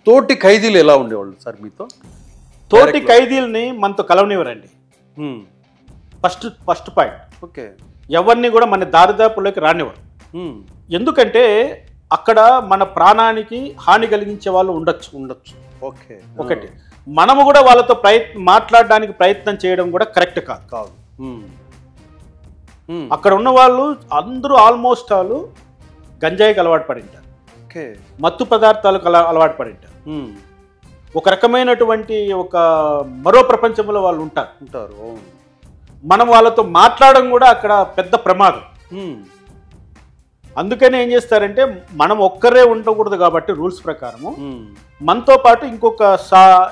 తోటి ఖైదీలు ఎలా ఉండేవాళ్ళు సార్ మీతో? తోటి ఖైదీలని మనతో కలవనివ్వరండి. First point. ఓకే. ఎవరిని కూడా మన దారిదాపుల్లోకి రానివ్వరు. ఎందుకంటే అక్కడ మన ప్రాణానికి హాని కలిగించే వాళ్ళు ఉండొచ్చు. ఓకే. ఒకటి, మనము కూడా వాళ్ళతో మాట్లాడడానికి ప్రయత్నం చేయడం కూడా కరెక్ట్ కాదు. అక్కడ ఉన్న వాళ్ళు అందరూ ఆల్మోస్ట్ వాళ్ళు గంజాయికి అలవాటు పడి ఉంటారు, మత్తు పదార్థాలకు అలవాటు పడి ఉంటారు. ఒక రకమైనటువంటి ఒక మరో ప్రపంచంలో వాళ్ళు ఉంటారు. మనం వాళ్ళతో మాట్లాడడం కూడా అక్కడ పెద్ద ప్రమాదం. అందుకని ఏం చేస్తారంటే మనం ఒక్కరే ఉండకూడదు కాబట్టి రూల్స్ ప్రకారము మనతో పాటు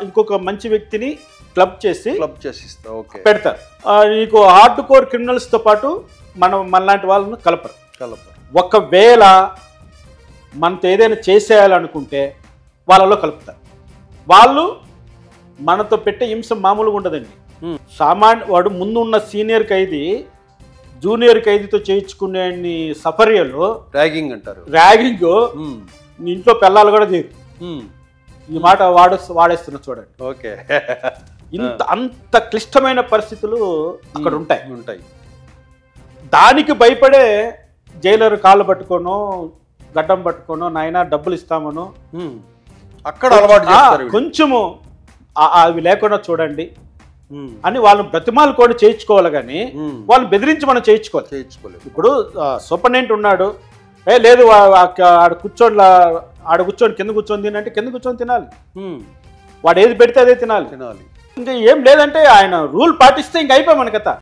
ఇంకొక మంచి వ్యక్తిని క్లబ్ చేసి పెడతారు. నీకు హార్డ్ కోర్ క్రిమినల్స్తో పాటు మనలాంటి వాళ్ళను కలపరు. ఒకవేళ మనతో ఏదైనా చేసేయాలనుకుంటే వాళ్ళలో కలుపుతారు. వాళ్ళు మనతో పెట్టే హింస మామూలుగా ఉండదండి. వాడు ముందు ఉన్న సీనియర్ ఖైదీ జూనియర్ ఖైదీతో చేయించుకునే సఫర్యలు ర్యాగింగ్ అంటారు. ర్యాగింగ్ ఇంట్లో పిల్లలు కూడా చేయరు. ఈ మాట వాడేస్తున్నా చూడండి. ఓకే. అంత క్లిష్టమైన పరిస్థితులు అక్కడ ఉంటాయి. దానికి భయపడే జైలర్ కాళ్ళు పట్టుకోనో గడ్డం పట్టుకోనో నాయన డబ్బులు ఇస్తామనో అక్కడ అలవాటు కొంచెము అవి లేకుండా చూడండి అని వాళ్ళని బ్రతిమాలు కూడా చేయించుకోవాలి. కానీ వాళ్ళని బెదిరించి మనం చేయించుకోలేదు. ఇప్పుడు సూపరింటెండెంట్ ఉన్నాడు, లేదు ఆడ కూర్చొని కింద కూర్చొని తినంటే కింద కూర్చొని తినాలి. వాడు ఏది పెడితే అదే తినాలి. ఇంకా ఏం లేదంటే ఆయన రూల్ పాటిస్తే ఇంక అయిపోయి మన కథ.